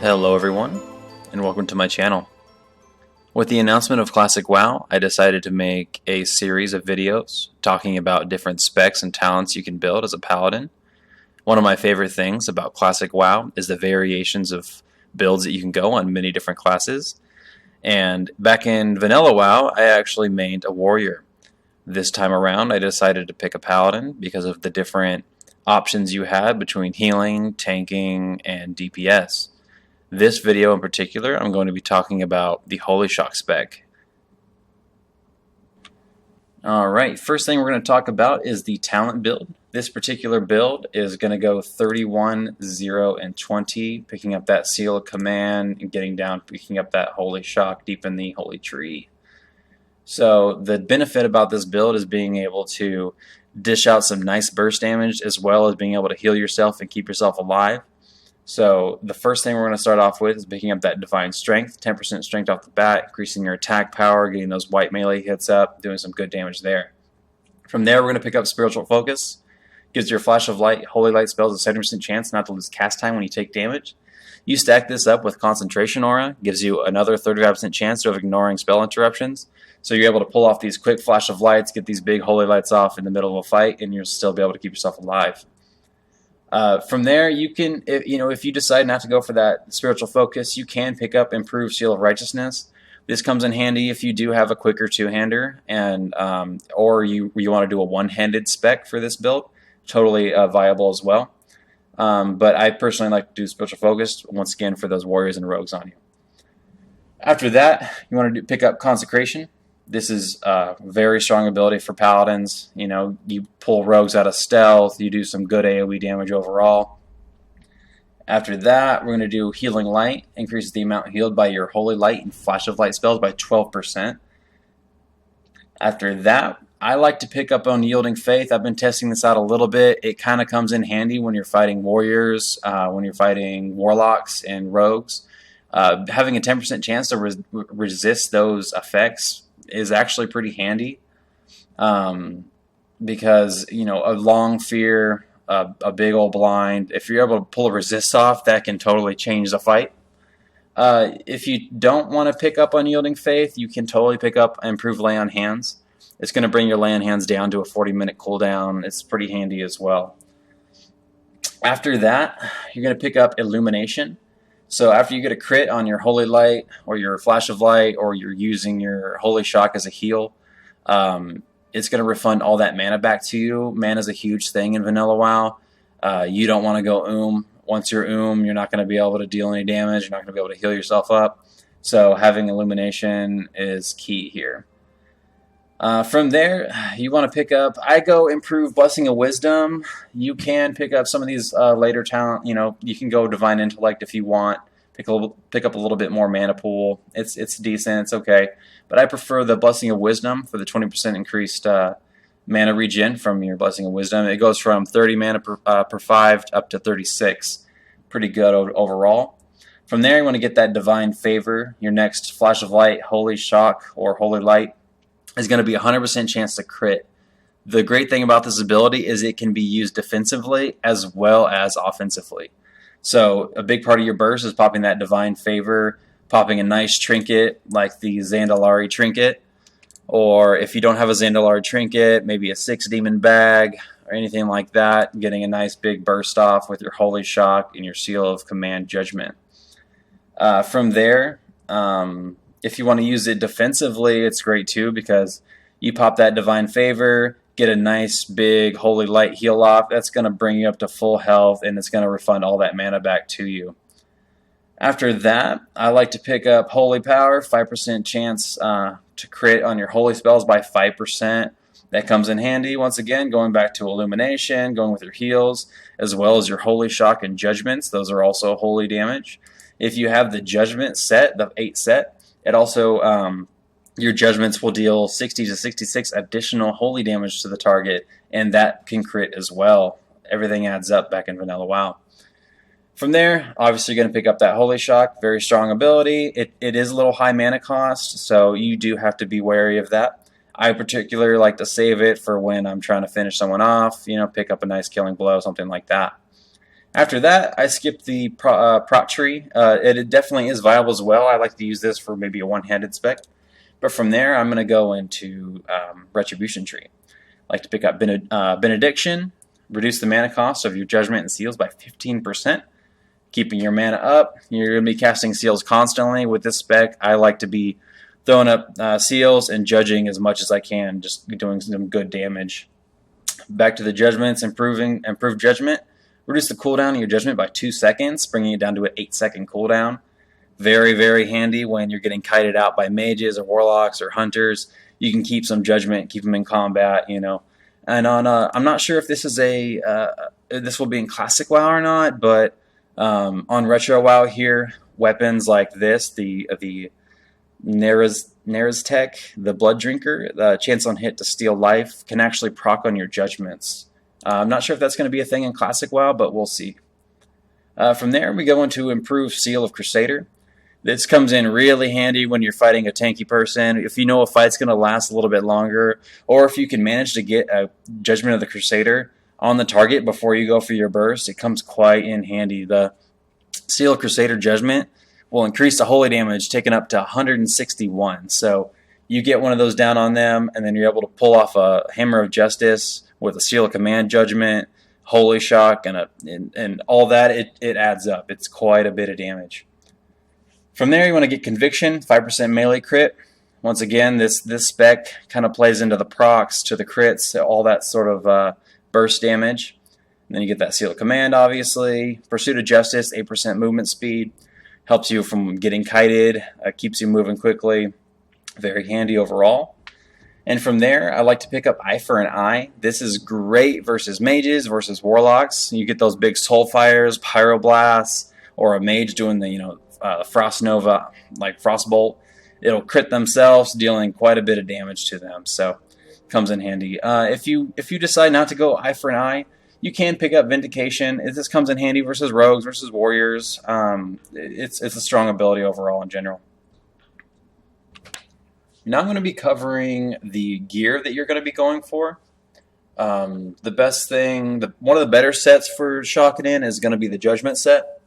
Hello everyone, and welcome to my channel. With the announcement of Classic WoW, I decided to make a series of videos talking about different specs and talents you can build as a Paladin. One of my favorite things about Classic WoW is the variations of builds that you can go on many different classes. And back in Vanilla WoW, I actually mained a warrior. This time around, I decided to pick a Paladin because of the different options you had between healing, tanking, and DPS. This video in particular, I'm going to be talking about the Holy Shock spec. Alright, first thing we're going to talk about is the talent build. This particular build is going to go 31, 0, and 20, picking up that Seal of Command and getting down, picking up that Holy Shock deep in the Holy Tree. So the benefit about this build is being able to dish out some nice burst damage as well as being able to heal yourself and keep yourself alive. So the first thing we're going to start off with is picking up that Divine Strength, 10% strength off the bat, increasing your attack power, getting those white melee hits up, doing some good damage there. From there, we're going to pick up Spiritual Focus. Gives your Flash of Light, Holy Light spells a 70% chance not to lose cast time when you take damage. You stack this up with Concentration Aura, gives you another 35% chance of ignoring spell interruptions. So you're able to pull off these quick Flash of Lights, get these big Holy Lights off in the middle of a fight, and you'll still be able to keep yourself alive. From there, you can, if you decide not to go for that Spiritual Focus, you can pick up Improved Seal of Righteousness. This comes in handy if you do have a quicker two-hander, and or you want to do a one-handed spec for this build. Totally viable as well. But I personally like to do Spiritual Focus once again for those warriors and rogues on you. After that, you want to pick up Consecration. This is a very strong ability for Paladins. You pull rogues out of stealth, you do some good AoE damage overall. After that, we're going to do Healing Light. Increases the amount healed by your Holy Light and Flash of Light spells by 12%. After that, I like to pick up Unyielding Faith. I've been testing this out a little bit. It kind of comes in handy when you're fighting warriors, when you're fighting warlocks and rogues. Having a 10% chance to resist those effects is actually pretty handy, because a long fear, a big old blind, if you're able to pull a resist off, that can totally change the fight. If you don't want to pick up Unyielding Faith, you can totally pick up Improved Lay on Hands. It's going to bring your Lay on Hands down to a 40-minute cooldown. It's pretty handy as well. After that, you're going to pick up Illumination. So after you get a crit on your Holy Light or your Flash of Light, or you're using your Holy Shock as a heal, it's going to refund all that mana back to you. Mana is a huge thing in Vanilla WoW. You don't want to go Once you're you're not going to be able to deal any damage. You're not going to be able to heal yourself up. So having Illumination is key here. From there, you want to pick up, I go Improve Blessing of Wisdom. You can pick up some of these later talent, you can go Divine Intellect if you want. Pick up a little bit more mana pool. It's decent, it's okay. But I prefer the Blessing of Wisdom for the 20% increased mana regen from your Blessing of Wisdom. It goes from 30 mana per 5 up to 36. Pretty good overall. From there, you want to get that Divine Favor. Your next Flash of Light, Holy Shock, or Holy Light is going to be a 100% chance to crit. The great thing about this ability is it can be used defensively as well as offensively. So a big part of your burst is popping that Divine Favor, popping a nice trinket like the Zandalari trinket, or if you don't have a Zandalari trinket, maybe a 6 demon bag or anything like that, getting a nice big burst off with your Holy Shock and your Seal of Command Judgment. From there, if you want to use it defensively, it's great too, because you pop that Divine Favor, get a nice big Holy Light heal off. That's going to bring you up to full health, and it's going to refund all that mana back to you. After that, I like to pick up Holy Power, 5% chance to crit on your holy spells by 5%. That comes in handy, once again, going back to Illumination, going with your heals, as well as your Holy Shock and Judgments. Those are also holy damage. If you have the Judgment set, the 8 set, it also, your Judgments will deal 60 to 66 additional holy damage to the target, and that can crit as well. Everything adds up back in Vanilla WoW. From there, obviously you're going to pick up that Holy Shock, very strong ability. It is a little high mana cost, so you do have to be wary of that. I particularly like to save it for when I'm trying to finish someone off, pick up a nice killing blow, something like that. After that, I skipped the prot tree. It definitely is viable as well. I like to use this for maybe a one-handed spec. But from there, I'm going to go into Retribution tree. I like to pick up Benediction, reduce the mana cost of your Judgment and Seals by 15%, keeping your mana up. You're going to be casting Seals constantly. With this spec, I like to be throwing up Seals and judging as much as I can, just doing some good damage. Back to the Judgments, improved Judgment. Reduce the cooldown of your Judgment by 2 seconds, bringing it down to an 8-second cooldown. Very, very handy when you're getting kited out by mages or warlocks or hunters. You can keep some Judgment, keep them in combat, you know. And on, I'm not sure if this is this will be in Classic WoW or not, but on Retro WoW here, weapons like this, the Neraztech, the Blood Drinker, the chance on hit to steal life, can actually proc on your Judgments. I'm not sure if that's going to be a thing in Classic WoW, but we'll see. From there, we go into Improved Seal of Crusader. This comes in really handy when you're fighting a tanky person. If you know a fight's going to last a little bit longer, or if you can manage to get a Judgment of the Crusader on the target before you go for your burst, it comes quite in handy. The Seal of Crusader Judgment will increase the holy damage taken up to 161. So you get one of those down on them, and then you're able to pull off a Hammer of Justice with a Seal of Command Judgment, Holy Shock, and all that. It adds up. It's quite a bit of damage. From there, you want to get Conviction, 5% melee crit. Once again, this spec kind of plays into the procs, to the crits, all that sort of burst damage. And then you get that Seal of Command, obviously. Pursuit of Justice, 8% movement speed. Helps you from getting kited, keeps you moving quickly. Very handy overall. And from there, I like to pick up Eye for an Eye. This is great versus mages, versus warlocks. You get those big Soulfires, Pyroblasts, or a mage doing the, Frost Nova, like Frostbolt. It'll crit themselves, dealing quite a bit of damage to them. So, comes in handy. If you decide not to go Eye for an Eye, you can pick up Vindication. This comes in handy versus rogues, versus warriors. It's a strong ability overall in general. Now I'm going to be covering the gear that you're going to be going for. The best thing, one of the better sets for Shockadin is going to be the Judgment set.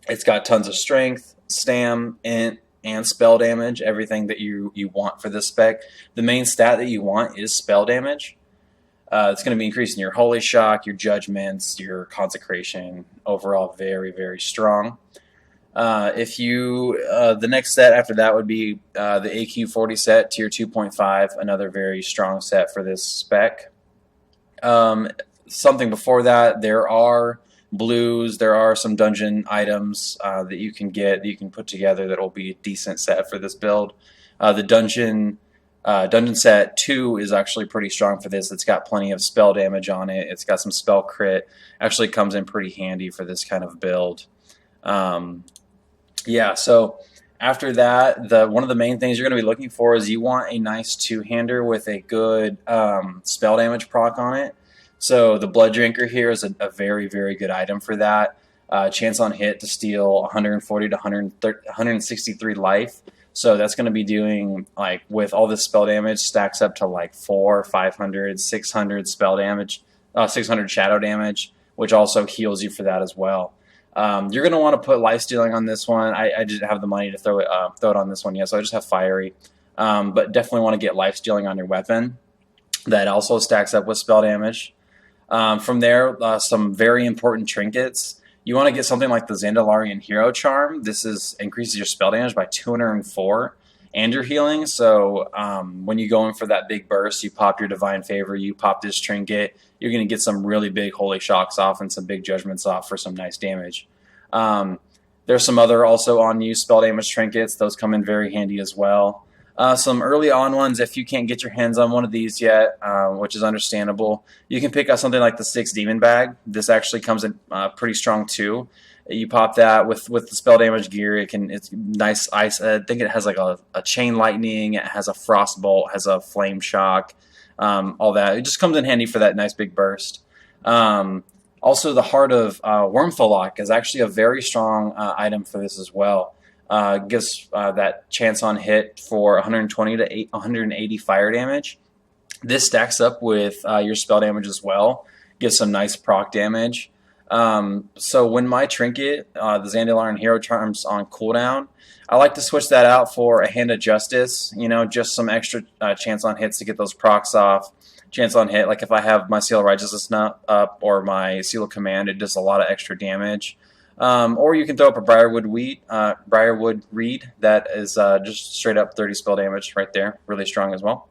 It's got tons of strength, stam, int, and spell damage, everything that you want for this spec. The main stat that you want is spell damage. It's going to be increasing your Holy Shock, your Judgments, your Consecration. Overall, very, very strong. The next set after that would be the AQ40 set, tier 2.5, another very strong set for this spec. Something before that, there are blues, there are some dungeon items that you can get, that you can put together that will be a decent set for this build. The dungeon set 2 is actually pretty strong for this. It's got plenty of spell damage on it. It's got some spell crit. Actually comes in pretty handy for this kind of build. So after that, one of the main things you're going to be looking for is you want a nice two-hander with a good spell damage proc on it. So the Blood Drinker here is a very, very good item for that. Chance on hit to steal 140 to 163 life. So that's going to be doing, like, with all this spell damage, stacks up to like 400, 500, 600 spell damage, 600 shadow damage, which also heals you for that as well. You're going to want to put life stealing on this one. I didn't have the money to throw it on this one yet, so I just have fiery. But definitely want to get life stealing on your weapon. That also stacks up with spell damage. From there, some very important trinkets. You want to get something like the Zandalarian Hero Charm. This increases your spell damage by 204 and your healing. So when you go in for that big burst, you pop your Divine Favor, you pop this trinket, you're going to get some really big Holy Shocks off and some big Judgments off for some nice damage. There's some other also on-use spell damage trinkets. Those come in very handy as well. Some early on ones, if you can't get your hands on one of these yet, which is understandable, you can pick up something like the 6 Demon Bag. This actually comes in pretty strong too. You pop that with the spell damage gear. It's nice ice. I think it has like a chain lightning. It has a frostbolt. Has a flame shock. All that. It just comes in handy for that nice big burst. Also, the Heart of Wormfolok is actually a very strong item for this as well. Gives that chance on hit for 120 to 180 fire damage. This stacks up with your spell damage as well. Gives some nice proc damage. So when my trinket, the Zandalian Hero Charm's on cooldown, I like to switch that out for a Hand of Justice, you know, just some extra chance on hits to get those procs off. Chance on hit, like if I have my Seal of Righteousness up or my Seal of Command, it does a lot of extra damage. Or you can throw up a Briarwood Reed that is just straight up 30 spell damage right there, really strong as well.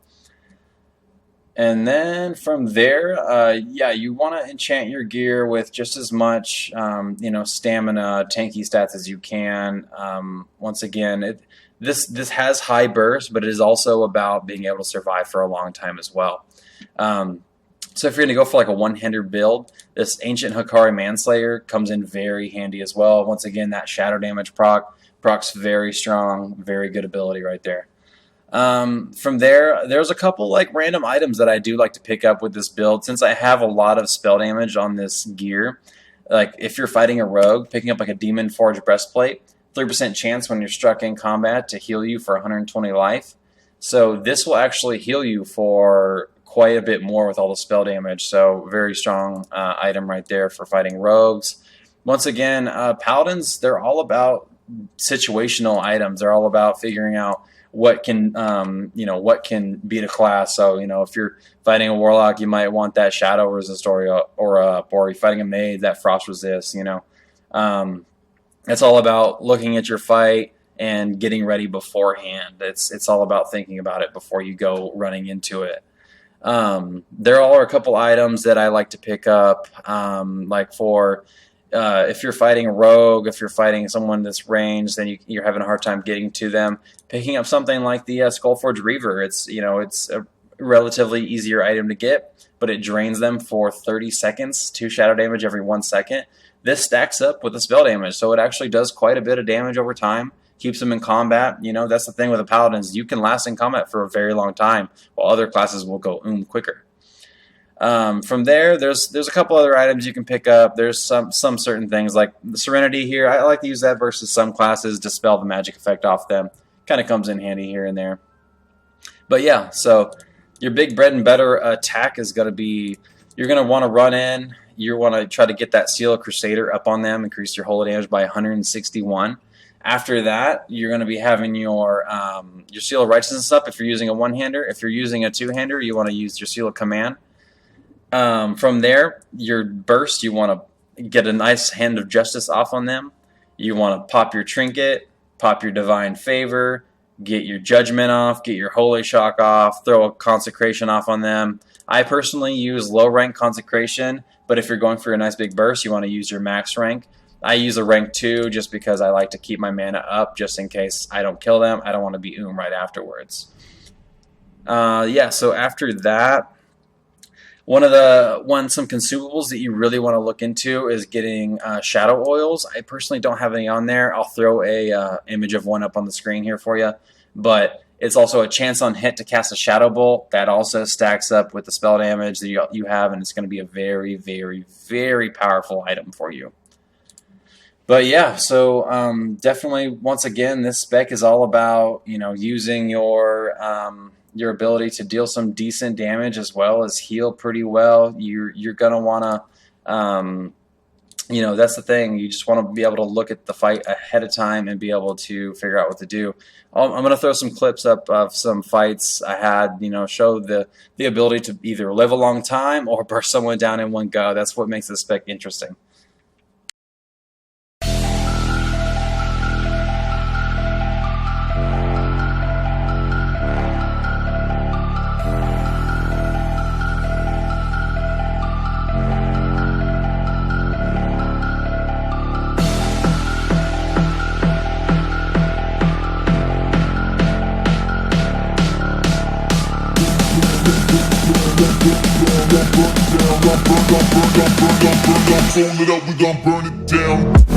And then from there, yeah, you want to enchant your gear with just as much, you know, stamina, tanky stats as you can. Once again, this has high burst, but it is also about being able to survive for a long time as well. So if you're going to go for like a one-hander build, this Ancient Hikari Manslayer comes in very handy as well. Once again, that shadow damage proc's very strong, very good ability right there. From there, there's a couple like random items that I do like to pick up with this build. Since I have a lot of spell damage on this gear, like if you're fighting a rogue, picking up like a Demon Forge Breastplate, 3% chance when you're struck in combat to heal you for 120 life. So this will actually heal you for quite a bit more with all the spell damage. So very strong item right there for fighting rogues. Once again, Paladins, they're all about situational items. They're all about figuring out what can you know, what can beat a class. So you know, if you're fighting a warlock, you might want that shadow resist or you're fighting a mage, that frost resist. You know, it's all about looking at your fight and getting ready beforehand. It's all about thinking about it before you go running into it. There are a couple items that I like to pick up, like for if you're fighting a rogue, if you're fighting someone that's ranged, then you're having a hard time getting to them. Picking up something like the Skullforge Reaver, it's a relatively easier item to get, but it drains them for 30 seconds, 2 shadow damage every 1 second. This stacks up with the spell damage, so it actually does quite a bit of damage over time. Keeps them in combat. You know, that's the thing with the Paladins. You can last in combat for a very long time, while other classes will go quicker. From there, there's a couple other items you can pick up. There's some certain things like the Serenity here. I like to use that versus some classes, dispel the magic effect off them. Kind of comes in handy here and there. But yeah, so your big bread and butter attack is going to be, you're going to want to run in. You want to try to get that Seal of Crusader up on them, increase your holy damage by 161. After that, you're going to be having your Seal of Righteousness up if you're using a one-hander. If you're using a two-hander, you want to use your Seal of Command. From there, your burst, you want to get a nice Hand of Justice off on them. You want to pop your Trinket, pop your Divine Favor, get your Judgment off, get your Holy Shock off, throw a Consecration off on them. I personally use low-rank Consecration, but if you're going for a nice big burst, you want to use your max rank. I use a rank 2 just because I like to keep my mana up just in case I don't kill them. I don't want to be right afterwards. Yeah, so after that, some consumables that you really want to look into is getting shadow oils. I personally don't have any on there. I'll throw a image of one up on the screen here for you. But it's also a chance on hit to cast a shadow bolt. That also stacks up with the spell damage that you have, and it's going to be a very, very, very powerful item for you. But yeah, so definitely, once again, this spec is all about, you know, using your ability to deal some decent damage as well as heal pretty well. You're gonna want to, you know, that's the thing. You just want to be able to look at the fight ahead of time and be able to figure out what to do. I'm gonna throw some clips up of some fights I had, you know, show the ability to either live a long time or burst someone down in one go. That's what makes this spec interesting. Hold it up, we gon' burn it down.